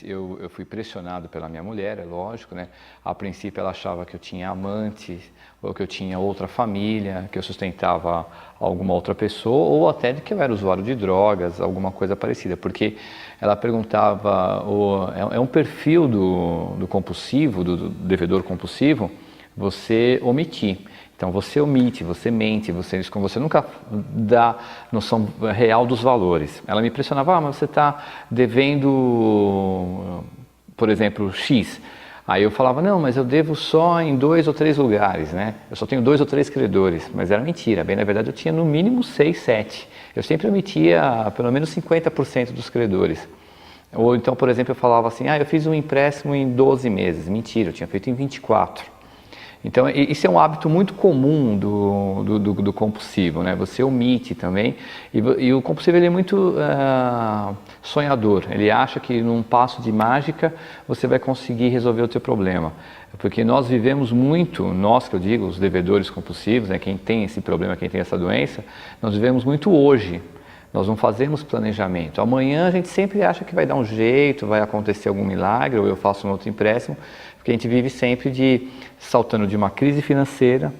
eu fui pressionado pela minha mulher, é lógico, né? A princípio ela achava que eu tinha amante, ou que eu tinha outra família, que eu sustentava alguma outra pessoa, ou até de que eu era usuário de drogas, alguma coisa parecida, porque ela perguntava, é um perfil do compulsivo, do devedor compulsivo, você omitir. Então você omite, você mente, você nunca dá noção real dos valores. Ela me pressionava, mas você está devendo, por exemplo, X. Aí eu falava, não, mas eu devo só em 2 ou 3 lugares, né? Eu só tenho 2 ou 3 credores, mas era mentira. Bem, na verdade eu tinha no mínimo 6, 7. Eu sempre omitia pelo menos 50% dos credores. Ou então, por exemplo, eu falava assim, eu fiz um empréstimo em 12 meses. Mentira, eu tinha feito em 24. Então, isso é um hábito muito comum do compulsivo, né? Você omite também, e o compulsivo ele é muito sonhador. Ele acha que num passo de mágica você vai conseguir resolver o teu problema. Porque nós vivemos muito, nós que eu digo, os devedores compulsivos, né? Quem tem esse problema, quem tem essa doença, nós vivemos muito hoje. Nós não fazemos planejamento. Amanhã a gente sempre acha que vai dar um jeito, vai acontecer algum milagre, ou eu faço um outro empréstimo, porque a gente vive sempre saltando de uma crise financeira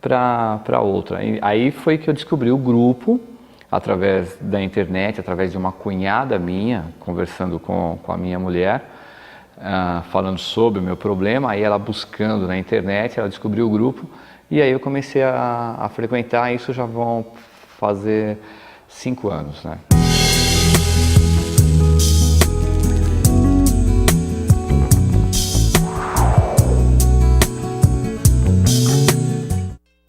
para outra. E aí foi que eu descobri o grupo, através da internet, através de uma cunhada minha, conversando com a minha mulher, falando sobre o meu problema. Aí ela buscando na internet, ela descobriu o grupo, e aí eu comecei a frequentar. Isso já vão fazer 5 anos, né?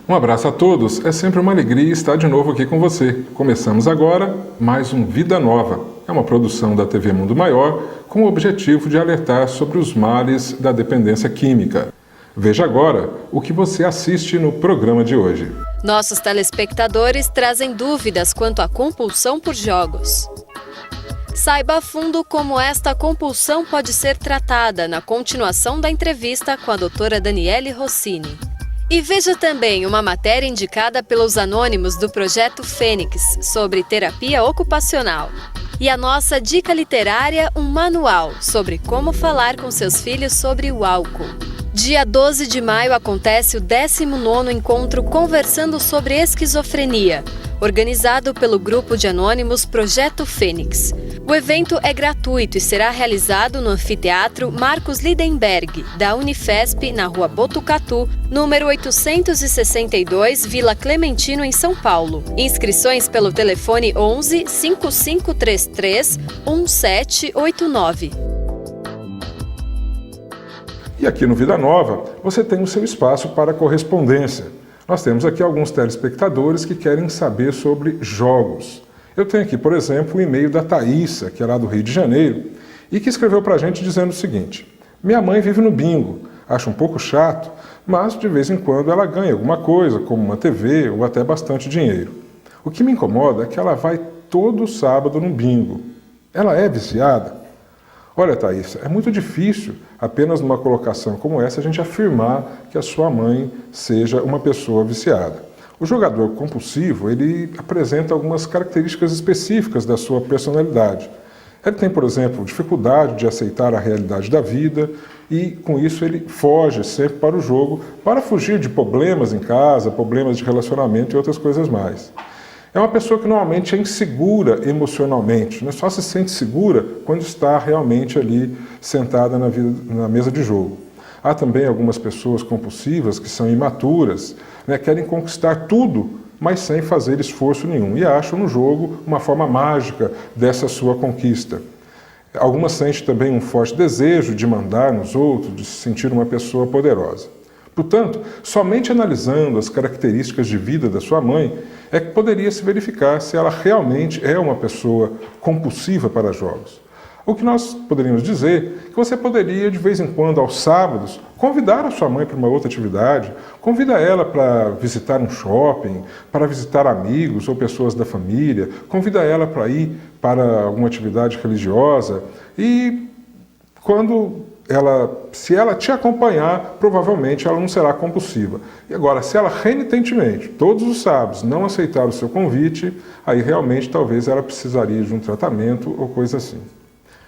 Um abraço a todos, é sempre uma alegria estar de novo aqui com você. Começamos agora mais um Vida Nova. É uma produção da TV Mundo Maior com o objetivo de alertar sobre os males da dependência química. Veja agora o que você assiste no programa de hoje. Nossos telespectadores trazem dúvidas quanto à compulsão por jogos. Saiba a fundo como esta compulsão pode ser tratada na continuação da entrevista com a doutora Daniele Rossini. E veja também uma matéria indicada pelos anônimos do Projeto Fênix sobre terapia ocupacional. E a nossa dica literária, um manual sobre como falar com seus filhos sobre o álcool. Dia 12 de maio acontece o 19º encontro Conversando sobre Esquizofrenia, organizado pelo grupo de anônimos Projeto Fênix. O evento é gratuito e será realizado no Anfiteatro Marcos Lidenberg, da Unifesp, na Rua Botucatu, número 862, Vila Clementino, em São Paulo. Inscrições pelo telefone 11 5533 1789. E aqui no Vida Nova, você tem o seu espaço para correspondência. Nós temos aqui alguns telespectadores que querem saber sobre jogos. Eu tenho aqui, por exemplo, o e-mail da Thaísa, que é lá do Rio de Janeiro, e que escreveu para a gente dizendo o seguinte: minha mãe vive no bingo, acha um pouco chato, mas de vez em quando ela ganha alguma coisa, como uma TV ou até bastante dinheiro. O que me incomoda é que ela vai todo sábado no bingo. Ela é viciada? Olha, Thaísa, é muito difícil, apenas numa colocação como essa, a gente afirmar que a sua mãe seja uma pessoa viciada. O jogador compulsivo, ele apresenta algumas características específicas da sua personalidade. Ele tem, por exemplo, dificuldade de aceitar a realidade da vida e, com isso, ele foge sempre para o jogo para fugir de problemas em casa, problemas de relacionamento e outras coisas mais. É uma pessoa que normalmente é insegura emocionalmente, né? Só se sente segura quando está realmente ali sentada na mesa de jogo. Há também algumas pessoas compulsivas que são imaturas, né? Querem conquistar tudo, mas sem fazer esforço nenhum, e acham no jogo uma forma mágica dessa sua conquista. Algumas sentem também um forte desejo de mandar nos outros, de se sentir uma pessoa poderosa. Portanto, somente analisando as características de vida da sua mãe é que poderia se verificar se ela realmente é uma pessoa compulsiva para jogos. O que nós poderíamos dizer é que você poderia, de vez em quando, aos sábados, convidar a sua mãe para uma outra atividade, convida ela para visitar um shopping, para visitar amigos ou pessoas da família, convida ela para ir para alguma atividade religiosa e se ela te acompanhar, provavelmente ela não será compulsiva. E agora, se ela renitentemente, todos os sábados, não aceitar o seu convite, aí realmente talvez ela precisaria de um tratamento ou coisa assim.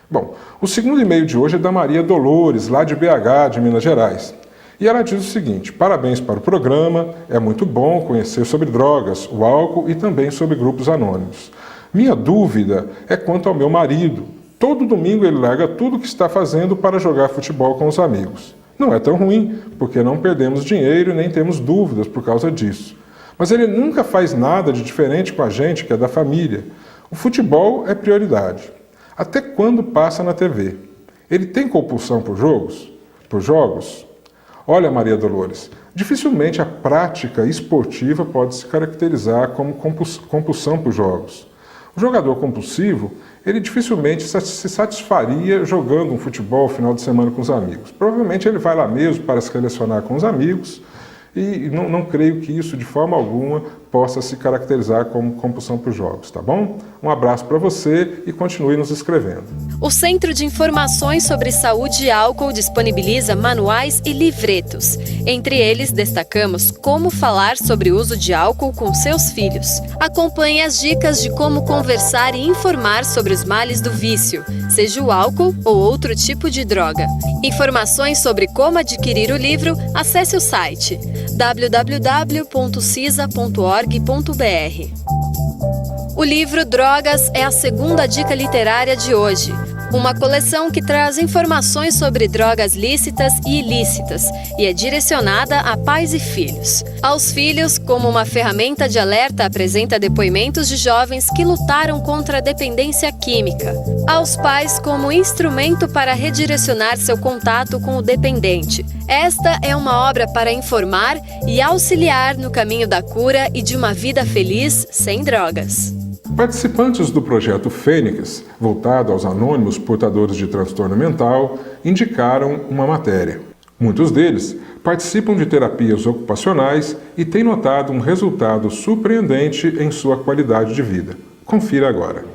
Bom, o segundo e-mail de hoje é da Maria Dolores, lá de BH, de Minas Gerais. E ela diz o seguinte: parabéns para o programa, é muito bom conhecer sobre drogas, o álcool e também sobre grupos anônimos. Minha dúvida é quanto ao meu marido. Todo domingo ele larga tudo o que está fazendo para jogar futebol com os amigos. Não é tão ruim, porque não perdemos dinheiro e nem temos dúvidas por causa disso. Mas ele nunca faz nada de diferente com a gente, que é da família. O futebol é prioridade. Até quando passa na TV? Ele tem compulsão por jogos? Olha, Maria Dolores, dificilmente a prática esportiva pode se caracterizar como compulsão por jogos. O jogador compulsivo, ele dificilmente se satisfaria jogando um futebol final de semana com os amigos. Provavelmente ele vai lá mesmo para se relacionar com os amigos e não creio que isso de forma alguma possa se caracterizar como compulsão por jogos, tá bom? Um abraço para você e continue nos escrevendo. O Centro de Informações sobre Saúde e Álcool disponibiliza manuais e livretos. Entre eles, destacamos como falar sobre o uso de álcool com seus filhos. Acompanhe as dicas de como conversar e informar sobre os males do vício, seja o álcool ou outro tipo de droga. Informações sobre como adquirir o livro, acesse o site www.cisa.org.br. O livro Drogas é a segunda dica literária de hoje. Uma coleção que traz informações sobre drogas lícitas e ilícitas e é direcionada a pais e filhos. Aos filhos, como uma ferramenta de alerta, apresenta depoimentos de jovens que lutaram contra a dependência química. Aos pais, como instrumento para redirecionar seu contato com o dependente. Esta é uma obra para informar e auxiliar no caminho da cura e de uma vida feliz sem drogas. Participantes do projeto Fênix, voltado aos anônimos portadores de transtorno mental, indicaram uma matéria. Muitos deles participam de terapias ocupacionais e têm notado um resultado surpreendente em sua qualidade de vida. Confira agora.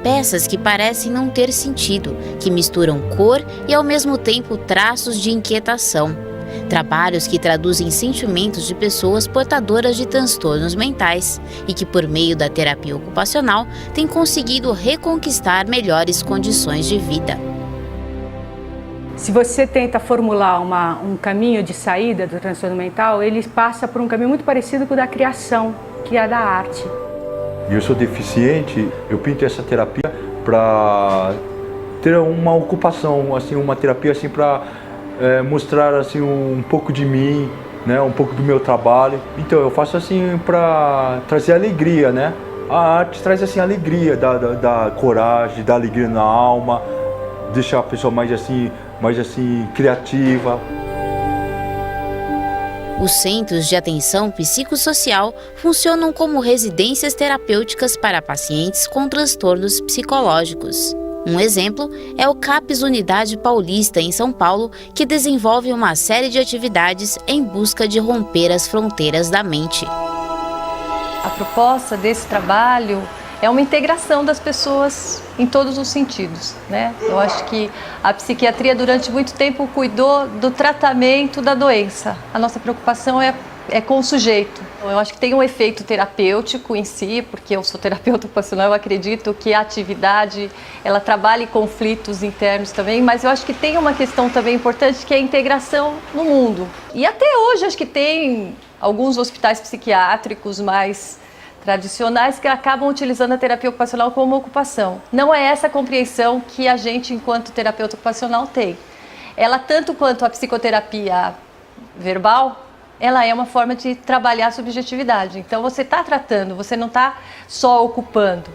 Peças que parecem não ter sentido, que misturam cor e ao mesmo tempo traços de inquietação. Trabalhos que traduzem sentimentos de pessoas portadoras de transtornos mentais e que, por meio da terapia ocupacional, têm conseguido reconquistar melhores condições de vida. Se você tenta formular um caminho de saída do transtorno mental, ele passa por um caminho muito parecido com o da criação, que é a da arte. Eu sou deficiente, eu pinto essa terapia para ter uma ocupação, assim, uma terapia assim para mostrar assim um pouco de mim, né, um pouco do meu trabalho. Então eu faço assim para trazer alegria, né? A arte traz assim alegria, dá coragem, dá alegria na alma, deixa a pessoa mais assim criativa. Os centros de atenção psicossocial funcionam como residências terapêuticas para pacientes com transtornos psicológicos. Um exemplo é o CAPS Unidade Paulista, em São Paulo, que desenvolve uma série de atividades em busca de romper as fronteiras da mente. A proposta desse trabalho é uma integração das pessoas em todos os sentidos, né? Eu acho que a psiquiatria durante muito tempo cuidou do tratamento da doença. A nossa preocupação é com o sujeito. Eu acho que tem um efeito terapêutico em si, porque eu sou terapeuta ocupacional, eu acredito que a atividade, ela trabalha em conflitos internos também, mas eu acho que tem uma questão também importante que é a integração no mundo. E até hoje acho que tem alguns hospitais psiquiátricos mais tradicionais que acabam utilizando a terapia ocupacional como ocupação. Não é essa a compreensão que a gente, enquanto terapeuta ocupacional, tem. Ela, tanto quanto a psicoterapia verbal, ela é uma forma de trabalhar a subjetividade. Então você está tratando, você não está só ocupando.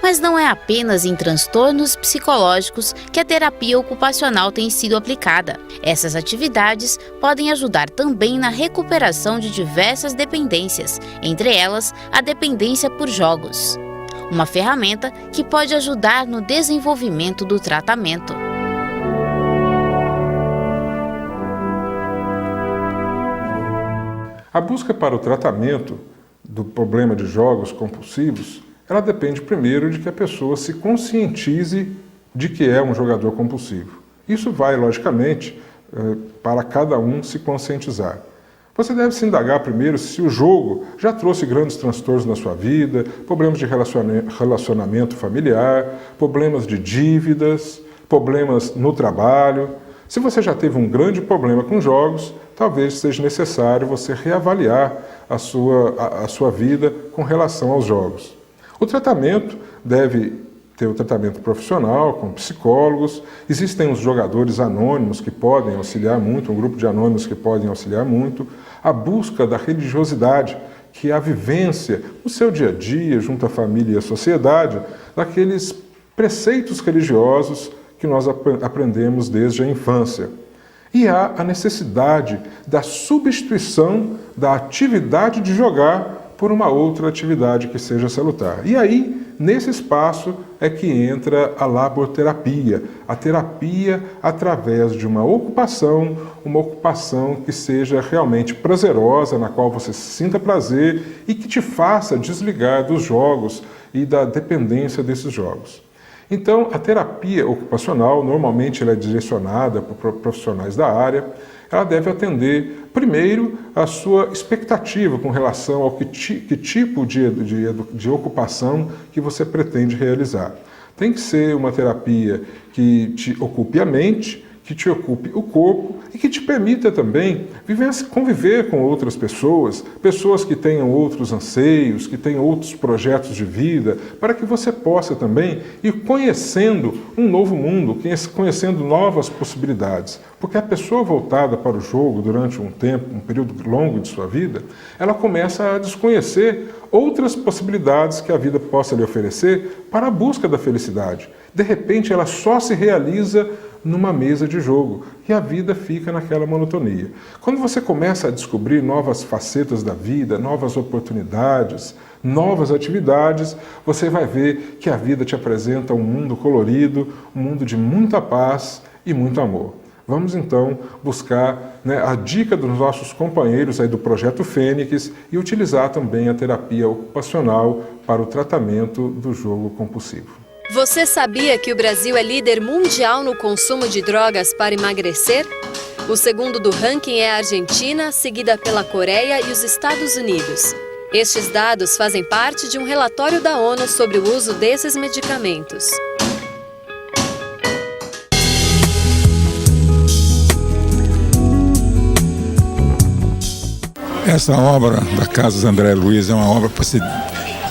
Mas não é apenas em transtornos psicológicos que a terapia ocupacional tem sido aplicada. Essas atividades podem ajudar também na recuperação de diversas dependências, entre elas a dependência por jogos. Uma ferramenta que pode ajudar no desenvolvimento do tratamento. A busca para o tratamento do problema de jogos compulsivos, ela depende primeiro de que a pessoa se conscientize de que é um jogador compulsivo. Isso vai, logicamente, para cada um se conscientizar. Você deve se indagar primeiro se o jogo já trouxe grandes transtornos na sua vida, problemas de relacionamento familiar, problemas de dívidas, problemas no trabalho. Se você já teve um grande problema com jogos, talvez seja necessário você reavaliar a sua vida com relação aos jogos. O tratamento deve ter o tratamento profissional, com psicólogos. Existem os jogadores anônimos que podem auxiliar muito, um grupo de anônimos que podem auxiliar muito. A busca da religiosidade, que é a vivência no seu dia a dia, junto à família e à sociedade, daqueles preceitos religiosos que nós aprendemos desde a infância. E há a necessidade da substituição da atividade de jogar por uma outra atividade que seja salutar. E aí, nesse espaço, é que entra a laborterapia, a terapia através de uma ocupação que seja realmente prazerosa, na qual você sinta prazer e que te faça desligar dos jogos e da dependência desses jogos. Então, a terapia ocupacional, normalmente ela é direcionada para profissionais da área, ela deve atender, primeiro, a sua expectativa com relação ao que tipo de ocupação que você pretende realizar. Tem que ser uma terapia que te ocupe a mente, que te ocupe o corpo e que te permita também conviver com outras pessoas, pessoas que tenham outros anseios, que tenham outros projetos de vida, para que você possa também ir conhecendo um novo mundo, conhecendo novas possibilidades. Porque a pessoa voltada para o jogo durante um período longo de sua vida, ela começa a desconhecer outras possibilidades que a vida possa lhe oferecer para a busca da felicidade. De repente, ela só se realiza numa mesa de jogo e a vida fica naquela monotonia. Quando você começa a descobrir novas facetas da vida, novas oportunidades, novas atividades, você vai ver que a vida te apresenta um mundo colorido, um mundo de muita paz e muito amor. Vamos então buscar a dica dos nossos companheiros aí do Projeto Fênix e utilizar também a terapia ocupacional para o tratamento do jogo compulsivo. Você sabia que o Brasil é líder mundial no consumo de drogas para emagrecer? O segundo do ranking é a Argentina, seguida pela Coreia e os Estados Unidos. Estes dados fazem parte de um relatório da ONU sobre o uso desses medicamentos. Essa obra da Casas André Luiz é uma obra para ser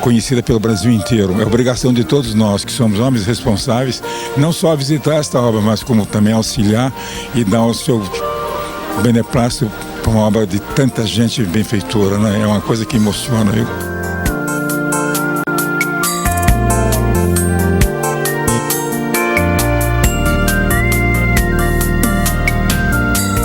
conhecida pelo Brasil inteiro. É obrigação de todos nós, que somos homens responsáveis, não só visitar esta obra, mas como também auxiliar e dar o seu beneplácito para uma obra de tanta gente benfeitora, né? É uma coisa que emociona.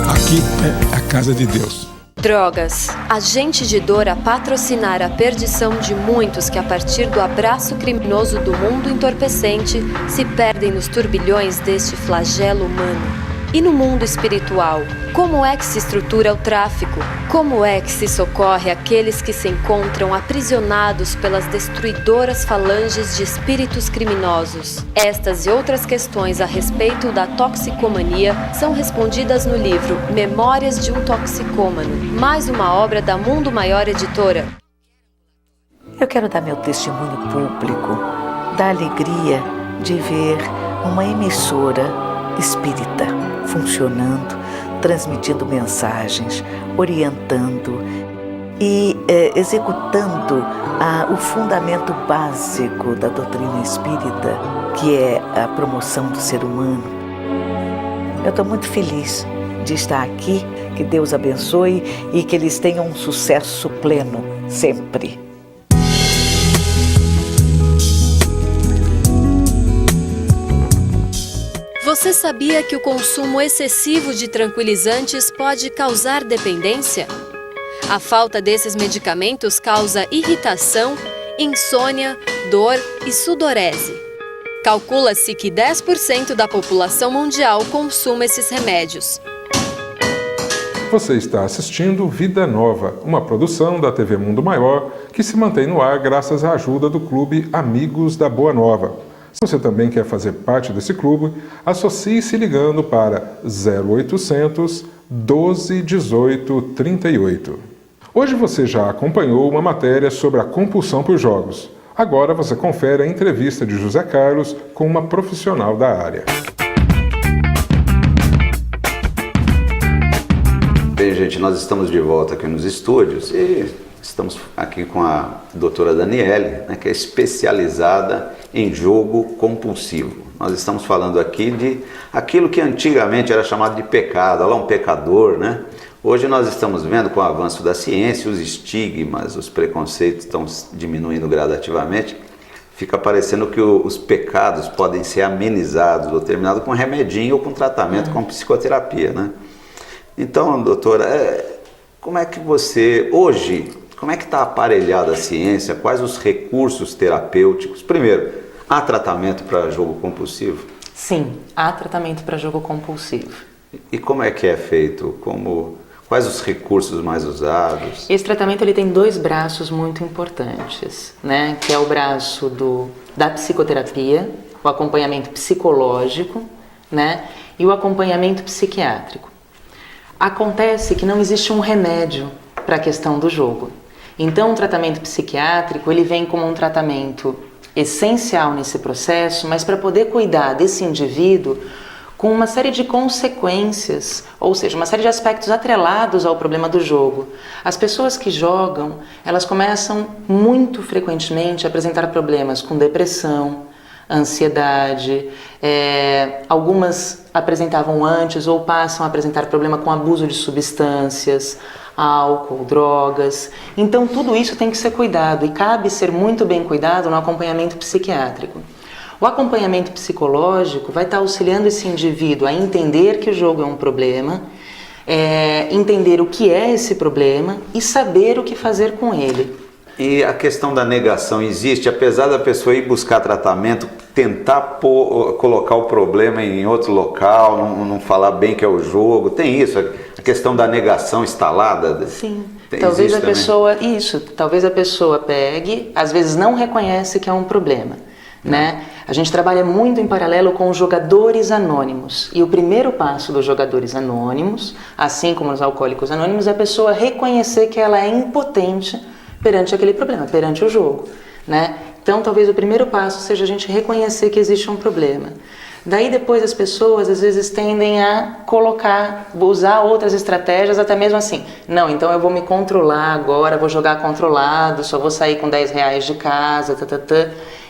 Aqui é a casa de Deus. Drogas, agente de dor a patrocinar a perdição de muitos que, a partir do abraço criminoso do mundo entorpecente, se perdem nos turbilhões deste flagelo humano. E no mundo espiritual, como é que se estrutura o tráfico? Como é que se socorre aqueles que se encontram aprisionados pelas destruidoras falanges de espíritos criminosos? Estas e outras questões a respeito da toxicomania são respondidas no livro Memórias de um Toxicômano, mais uma obra da Mundo Maior Editora. Eu quero dar meu testemunho público da alegria de ver uma emissora espírita funcionando, transmitindo mensagens, orientando e executando o fundamento básico da doutrina espírita, que é a promoção do ser humano. Eu estou muito feliz de estar aqui, que Deus abençoe e que eles tenham um sucesso pleno, sempre. Você sabia que o consumo excessivo de tranquilizantes pode causar dependência? A falta desses medicamentos causa irritação, insônia, dor e sudorese. Calcula-se que 10% da população mundial consuma esses remédios. Você está assistindo Vida Nova, uma produção da TV Mundo Maior que se mantém no ar graças à ajuda do Clube Amigos da Boa Nova. Se você também quer fazer parte desse clube, associe-se ligando para 0800 12 18 38. Hoje você já acompanhou uma matéria sobre a compulsão por jogos. Agora você confere a entrevista de José Carlos com uma profissional da área. Bem, gente, nós estamos de volta aqui nos estúdios e estamos aqui com a doutora Daniele, né, que é especializada em jogo compulsivo. Nós estamos falando aqui de aquilo que antigamente era chamado de pecado, olha lá um pecador, né? Hoje nós estamos vendo com o avanço da ciência, os estigmas, os preconceitos estão diminuindo gradativamente. Fica parecendo que os pecados podem ser amenizados ou terminados com remedinho ou com tratamento com psicoterapia, né? Então, doutora, como é que você, hoje, como é que está aparelhada a ciência? Quais os recursos terapêuticos? Primeiro, há tratamento para jogo compulsivo? Sim, há tratamento para jogo compulsivo. E como é que é feito? Quais os recursos mais usados? Esse tratamento ele tem dois braços muito importantes, né? Que é o braço da psicoterapia, o acompanhamento psicológico, né? E o acompanhamento psiquiátrico. Acontece que não existe um remédio para a questão do jogo. Então, o tratamento psiquiátrico ele vem como um tratamento essencial nesse processo, mas para poder cuidar desse indivíduo com uma série de consequências, ou seja, uma série de aspectos atrelados ao problema do jogo. As pessoas que jogam, elas começam muito frequentemente a apresentar problemas com depressão, ansiedade, algumas apresentavam antes ou passam a apresentar problema com abuso de substâncias, álcool, drogas. Então tudo isso tem que ser cuidado e cabe ser muito bem cuidado no acompanhamento psiquiátrico. O acompanhamento psicológico vai estar auxiliando esse indivíduo a entender que o jogo é um problema, entender o que é esse problema e saber o que fazer com ele. E a questão da negação existe, apesar da pessoa ir buscar tratamento, tentar colocar o problema em outro local, não falar bem que é o jogo, tem isso, a questão da negação instalada? Sim, talvez a pessoa, talvez a pessoa pegue, às vezes não reconhece que é um problema, né? A gente trabalha muito em paralelo com os jogadores anônimos, e o primeiro passo dos jogadores anônimos, assim como os alcoólicos anônimos, é a pessoa reconhecer que ela é impotente perante aquele problema, perante o jogo, né? Então, talvez o primeiro passo seja a gente reconhecer que existe um problema. Daí, depois, as pessoas, às vezes, tendem a usar outras estratégias, até mesmo assim, não, então eu vou me controlar agora, vou jogar controlado, só vou sair com R$10 de casa,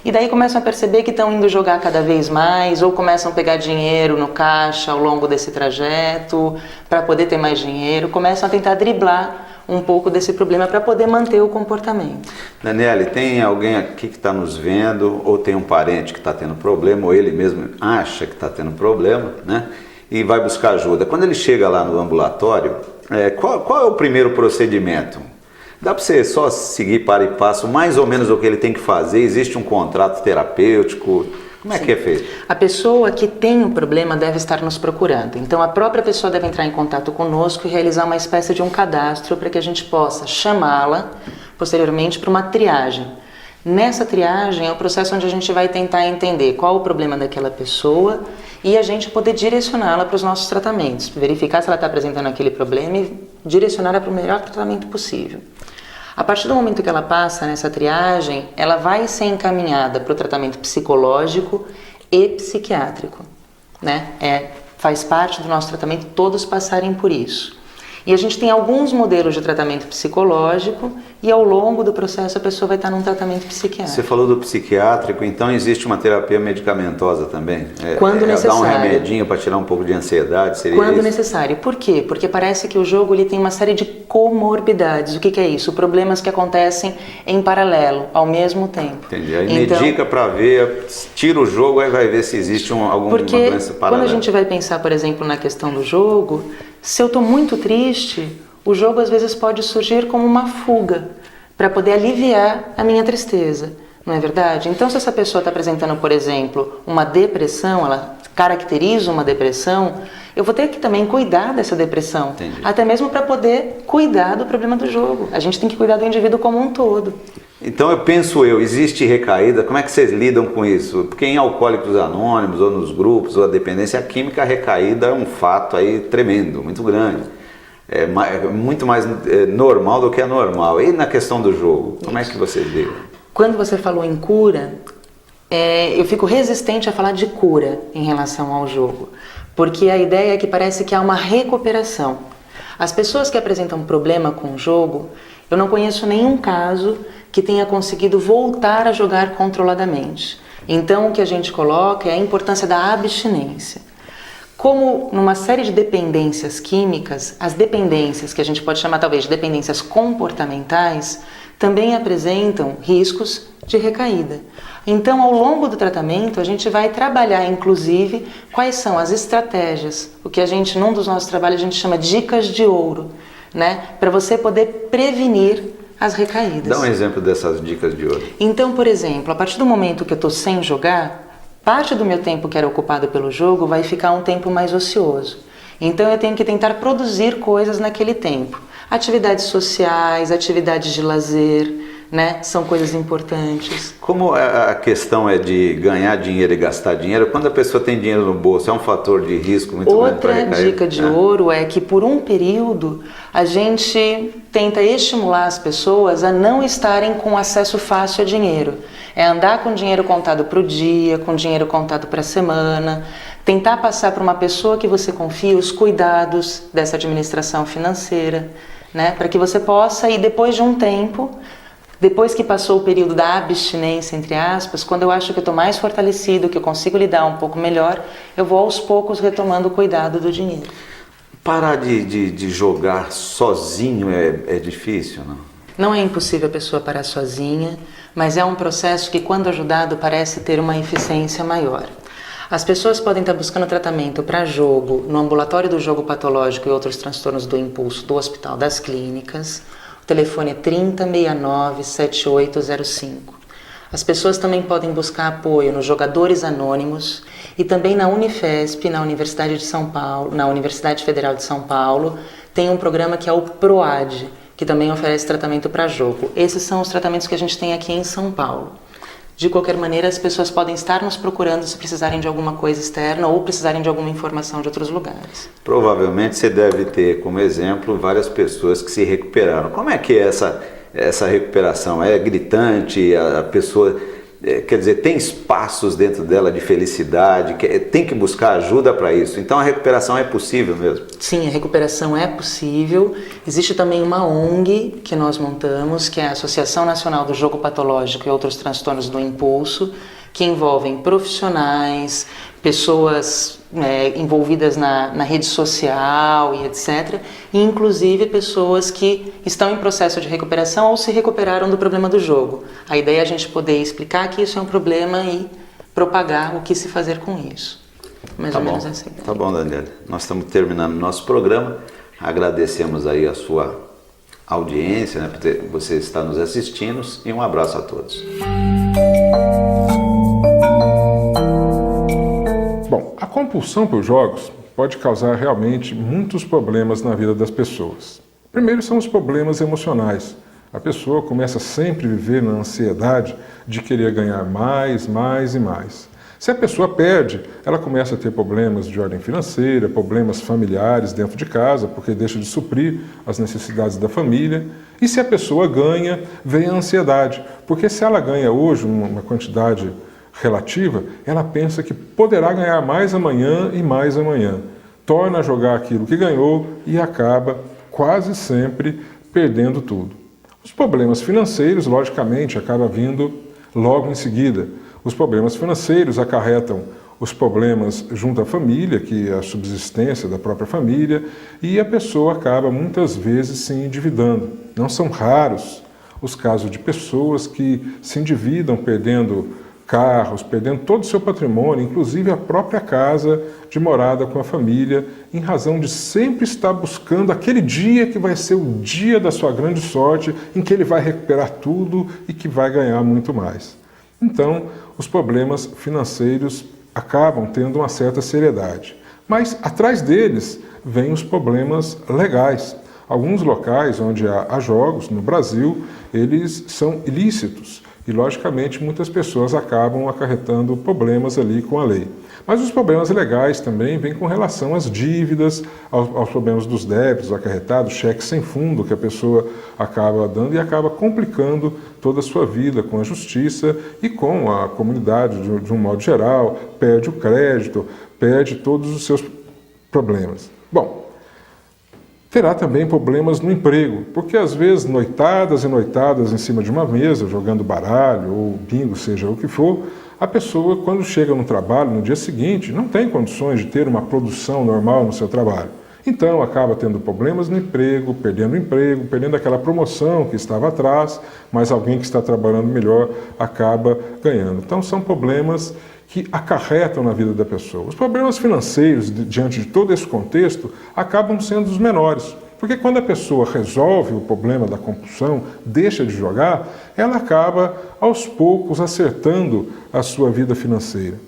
E daí começam a perceber que estão indo jogar cada vez mais, ou começam a pegar dinheiro no caixa ao longo desse trajeto, para poder ter mais dinheiro, começam a tentar driblar um pouco desse problema para poder manter o comportamento. Daniele, tem alguém aqui que está nos vendo, ou tem um parente que está tendo problema, ou ele mesmo acha que está tendo problema, né? E vai buscar ajuda. Quando ele chega lá no ambulatório, qual é o primeiro procedimento? Dá para você só seguir para e passo mais ou menos o que ele tem que fazer? Existe um contrato terapêutico? Como é que é feito? A pessoa que tem um problema deve estar nos procurando. Então, a própria pessoa deve entrar em contato conosco e realizar uma espécie de um cadastro para que a gente possa chamá-la, posteriormente, para uma triagem. Nessa triagem é o processo onde a gente vai tentar entender qual o problema daquela pessoa e a gente poder direcioná-la para os nossos tratamentos. Verificar se ela está apresentando aquele problema e direcioná-la para o melhor tratamento possível. A partir do momento que ela passa nessa triagem, ela vai ser encaminhada para o tratamento psicológico e psiquiátrico, né? Faz parte do nosso tratamento todos passarem por isso. E a gente tem alguns modelos de tratamento psicológico e ao longo do processo a pessoa vai estar num tratamento psiquiátrico. Você falou do psiquiátrico, então existe uma terapia medicamentosa também? Quando necessário. Dar um remedinho para tirar um pouco de ansiedade? Seria Quando isso? necessário. Por quê? Porque parece que o jogo ele tem uma série de comorbidades. O que é isso? Problemas que acontecem em paralelo, ao mesmo tempo. Entendi. Aí medica para ver, tira o jogo, aí vai ver se existe alguma doença paralela. Quando a gente vai pensar, por exemplo, na questão do jogo, se eu estou muito triste, o jogo às vezes pode surgir como uma fuga para poder aliviar a minha tristeza, não é verdade? Então, se essa pessoa está apresentando, por exemplo, uma depressão, ela caracteriza uma depressão, eu vou ter que também cuidar dessa depressão, Entendi. até mesmo para poder cuidar do problema do jogo. A gente tem que cuidar do indivíduo como um todo. Então existe recaída, como é que vocês lidam com isso? Porque em Alcoólicos Anônimos, ou nos grupos, ou a dependência química, a recaída é um fato aí tremendo, muito grande. É muito mais normal do que anormal. E na questão do jogo, como é que vocês lidam? Quando você falou em cura, eu fico resistente a falar de cura em relação ao jogo, porque a ideia é que parece que há uma recuperação. As pessoas que apresentam problema com o jogo, eu não conheço nenhum caso que tenha conseguido voltar a jogar controladamente. Então o que a gente coloca é a importância da abstinência. Como numa série de dependências químicas, as dependências que a gente pode chamar talvez de dependências comportamentais, também apresentam riscos de recaída. Então, ao longo do tratamento, a gente vai trabalhar, inclusive, quais são as estratégias, o que num dos nossos trabalhos, a gente chama dicas de ouro, né? Para você poder prevenir as recaídas. Dá um exemplo dessas dicas de ouro. Então, por exemplo, a partir do momento que eu estou sem jogar, parte do meu tempo que era ocupado pelo jogo vai ficar um tempo mais ocioso. Então, eu tenho que tentar produzir coisas naquele tempo. Atividades sociais, atividades de lazer, né? São coisas importantes. Como a questão é de ganhar dinheiro e gastar dinheiro, quando a pessoa tem dinheiro no bolso, é um fator de risco muito grande para recair? Outra dica de ouro é que por um período a gente tenta estimular as pessoas a não estarem com acesso fácil a dinheiro. É andar com dinheiro contado para o dia, com dinheiro contado para a semana, tentar passar para uma pessoa que você confia os cuidados dessa administração financeira, né? Para que você possa, e depois de um tempo, depois que passou o período da abstinência, entre aspas, quando eu acho que eu estou mais fortalecido, que eu consigo lidar um pouco melhor, eu vou aos poucos retomando o cuidado do dinheiro. Parar de jogar sozinho é difícil, não? Não é impossível a pessoa parar sozinha, mas é um processo que, quando ajudado, parece ter uma eficiência maior. As pessoas podem estar buscando tratamento para jogo no ambulatório do jogo patológico e outros transtornos do impulso do Hospital das Clínicas. O telefone é 3069-7805. As pessoas também podem buscar apoio nos Jogadores Anônimos e também na Unifesp, na Universidade de São Paulo, na Universidade Federal de São Paulo, tem um programa que é o PROAD, que também oferece tratamento para jogo. Esses são os tratamentos que a gente tem aqui em São Paulo. De qualquer maneira, as pessoas podem estar nos procurando se precisarem de alguma coisa externa ou precisarem de alguma informação de outros lugares. Provavelmente você deve ter como exemplo várias pessoas que se recuperaram. Como é que é essa recuperação? É gritante? A pessoa, quer dizer, tem espaços dentro dela de felicidade? Tem que buscar ajuda para isso. Então a recuperação é possível mesmo? Sim, a recuperação é possível. Existe também uma ONG que nós montamos, que é a Associação Nacional do Jogo Patológico e Outros Transtornos do Impulso, que envolvem profissionais, pessoas envolvidas na rede social e etc. E inclusive pessoas que estão em processo de recuperação ou se recuperaram do problema do jogo. A ideia é a gente poder explicar que isso é um problema e propagar o que se fazer com isso. Mais ou menos essa ideia. Tá bom, Daniela. Nós estamos terminando o nosso programa. Agradecemos aí a sua audiência, né, por você estar nos assistindo, e um abraço a todos. Bom, a compulsão por jogos pode causar realmente muitos problemas na vida das pessoas. Primeiro são os problemas emocionais. A pessoa começa sempre a viver na ansiedade de querer ganhar mais, mais e mais. Se a pessoa perde, ela começa a ter problemas de ordem financeira, problemas familiares dentro de casa, porque deixa de suprir as necessidades da família. E se a pessoa ganha, vem a ansiedade, porque se ela ganha hoje uma quantidade relativa, ela pensa que poderá ganhar mais amanhã e mais amanhã. Torna a jogar aquilo que ganhou e acaba quase sempre perdendo tudo. Os problemas financeiros, logicamente, acabam vindo logo em seguida. Os problemas financeiros acarretam os problemas junto à família, que é a subsistência da própria família, e a pessoa acaba muitas vezes se endividando. Não são raros os casos de pessoas que se endividam perdendo carros, perdendo todo o seu patrimônio, inclusive a própria casa de morada com a família, em razão de sempre estar buscando aquele dia que vai ser o dia da sua grande sorte, em que ele vai recuperar tudo e que vai ganhar muito mais. Então, os problemas financeiros acabam tendo uma certa seriedade. Mas, atrás deles, vêm os problemas legais. Alguns locais onde há jogos no Brasil, eles são ilícitos e, logicamente, muitas pessoas acabam acarretando problemas ali com a lei. Mas os problemas legais também vêm com relação às dívidas, aos problemas dos débitos acarretados, cheques sem fundo que a pessoa acaba dando e acaba complicando toda a sua vida com a justiça e com a comunidade de um modo geral, perde o crédito, perde todos os seus problemas. Bom, terá também problemas no emprego, porque às vezes noitadas e noitadas em cima de uma mesa, jogando baralho ou bingo, seja o que for, a pessoa, quando chega no trabalho, no dia seguinte, não tem condições de ter uma produção normal no seu trabalho. Então, acaba tendo problemas no emprego, perdendo aquela promoção que estava atrás, mas alguém que está trabalhando melhor acaba ganhando. Então, são problemas que acarretam na vida da pessoa. Os problemas financeiros, diante de todo esse contexto, acabam sendo os menores. Porque quando a pessoa resolve o problema da compulsão, deixa de jogar, ela acaba, aos poucos, acertando a sua vida financeira.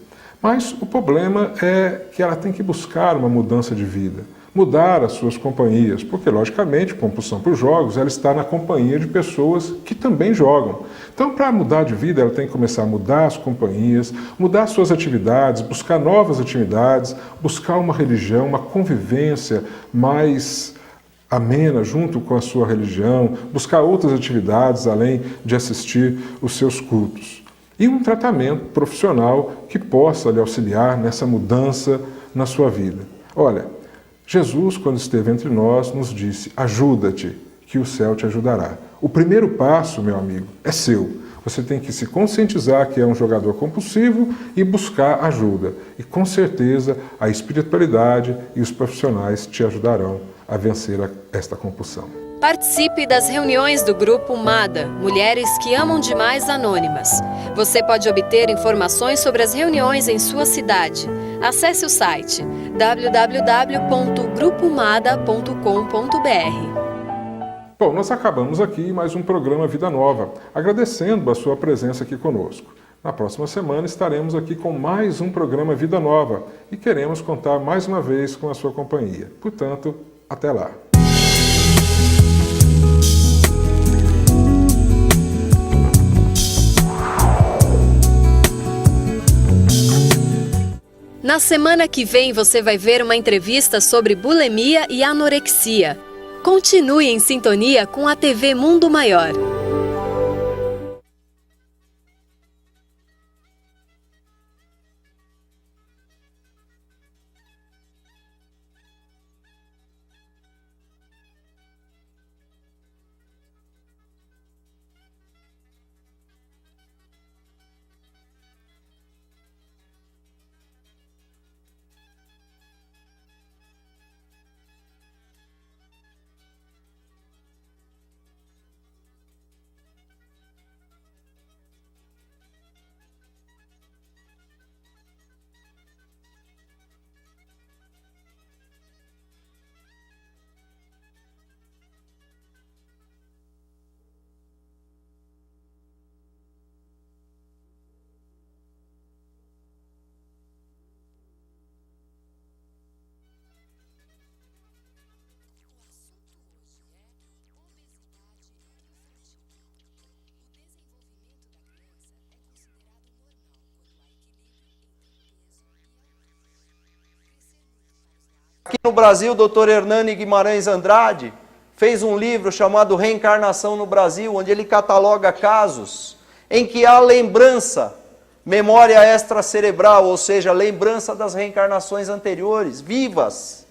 Mas o problema é que ela tem que buscar uma mudança de vida, mudar as suas companhias, porque, logicamente, compulsão por jogos, ela está na companhia de pessoas que também jogam. Então, para mudar de vida, ela tem que começar a mudar as companhias, mudar suas atividades, buscar novas atividades, buscar uma religião, uma convivência mais amena junto com a sua religião, buscar outras atividades além de assistir os seus cultos. E um tratamento profissional que possa lhe auxiliar nessa mudança na sua vida. Olha, Jesus, quando esteve entre nós, nos disse: ajuda-te, que o céu te ajudará. O primeiro passo, meu amigo, é seu. Você tem que se conscientizar que é um jogador compulsivo e buscar ajuda. E com certeza a espiritualidade e os profissionais te ajudarão a vencer esta compulsão. Participe das reuniões do Grupo MADA, Mulheres que Amam Demais Anônimas. Você pode obter informações sobre as reuniões em sua cidade. Acesse o site www.grupomada.com.br. Bom, nós acabamos aqui mais um programa Vida Nova, agradecendo a sua presença aqui conosco. Na próxima semana estaremos aqui com mais um programa Vida Nova e queremos contar mais uma vez com a sua companhia. Portanto, até lá. Na semana que vem você vai ver uma entrevista sobre bulimia e anorexia. Continue em sintonia com a TV Mundo Maior. Aqui no Brasil, o Dr. Hernani Guimarães Andrade fez um livro chamado Reencarnação no Brasil, onde ele cataloga casos em que há lembrança, memória extracerebral, ou seja, lembrança das reencarnações anteriores, vivas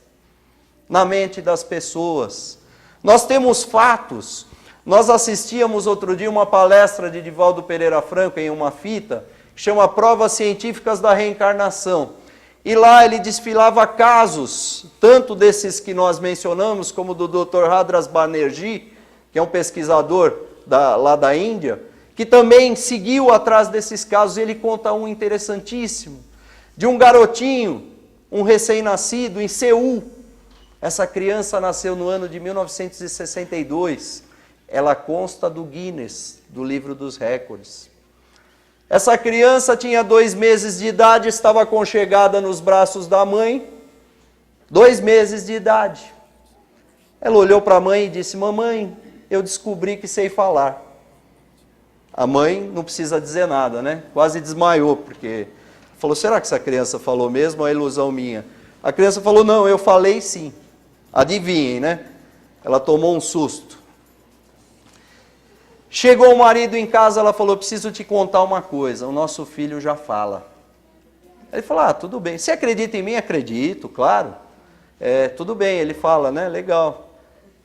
na mente das pessoas. Nós temos fatos. Nós assistíamos outro dia uma palestra de Divaldo Pereira Franco em uma fita, que chama Provas Científicas da Reencarnação. E lá ele desfilava casos, tanto desses que nós mencionamos, como do Dr. Hadras Banerjee, que é um pesquisador lá da Índia, que também seguiu atrás desses casos. Ele conta um interessantíssimo, de um garotinho, um recém-nascido, em Seul. Essa criança nasceu no ano de 1962. Ela consta do Guinness, do livro dos recordes. Essa criança tinha 2 meses de idade, estava aconchegada nos braços da mãe, 2 meses de idade. Ela olhou para a mãe e disse: mamãe, eu descobri que sei falar. A mãe não precisa dizer nada, né? Quase desmaiou, porque falou: será que essa criança falou mesmo ou é ilusão minha? A criança falou: não, eu falei sim. Adivinhem, né? Ela tomou um susto. Chegou o marido em casa, ela falou: preciso te contar uma coisa, o nosso filho já fala. Ele falou: ah, tudo bem. Você acredita em mim? Acredito, claro. Tudo bem, ele fala, né? Legal.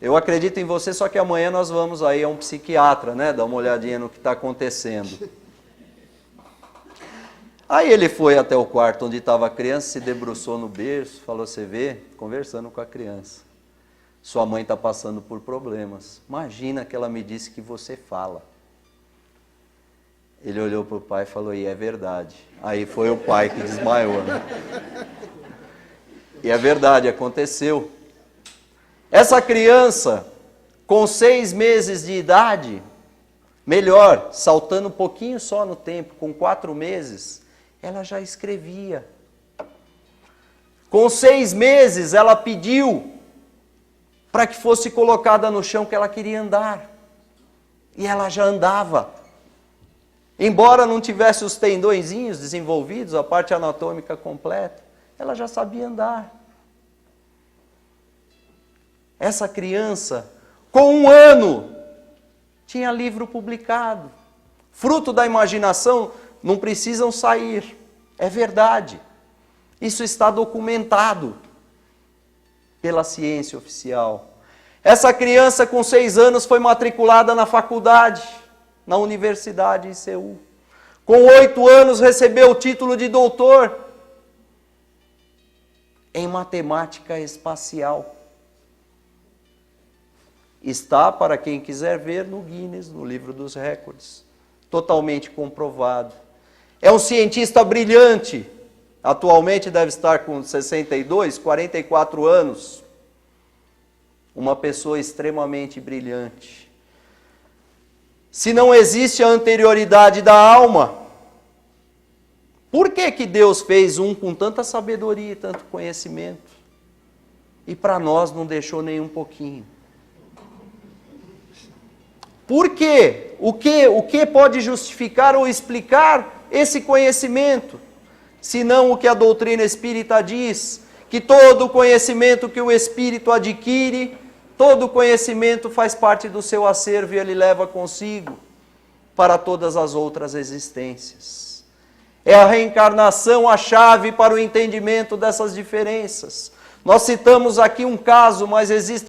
Eu acredito em você, só que amanhã nós vamos aí a um psiquiatra, né? Dar uma olhadinha no que está acontecendo. Aí ele foi até o quarto onde estava a criança, se debruçou no berço, falou: você vê, conversando com a criança, sua mãe está passando por problemas. Imagina que ela me disse que você fala. Ele olhou para o pai e falou: e é verdade. Aí foi o pai que desmaiou, né? E é verdade, aconteceu. Essa criança, com 6 meses de idade, melhor, saltando um pouquinho só no tempo, com 4 meses, ela já escrevia. Com 6 meses, ela pediu para que fosse colocada no chão, que ela queria andar. E ela já andava. Embora não tivesse os tendõezinhos desenvolvidos, a parte anatômica completa, ela já sabia andar. Essa criança, com 1 ano, tinha livro publicado. Fruto da imaginação, não precisam sair. É verdade. Isso está documentado pela ciência oficial. Essa criança, com 6 anos, foi matriculada na faculdade, na universidade em Seul. Com 8 anos, recebeu o título de doutor em matemática espacial. Está, para quem quiser ver, no Guinness, no livro dos recordes. Totalmente comprovado. É um cientista brilhante. Atualmente deve estar com 62, 44 anos. Uma pessoa extremamente brilhante. Se não existe a anterioridade da alma, por que que Deus fez um com tanta sabedoria e tanto conhecimento? E para nós não deixou nem um pouquinho? Por quê? O que pode justificar ou explicar esse conhecimento? Senão o que a doutrina espírita diz, que todo conhecimento que o espírito adquire, todo conhecimento faz parte do seu acervo e ele leva consigo para todas as outras existências. É a reencarnação a chave para o entendimento dessas diferenças. Nós citamos aqui um caso, mas existem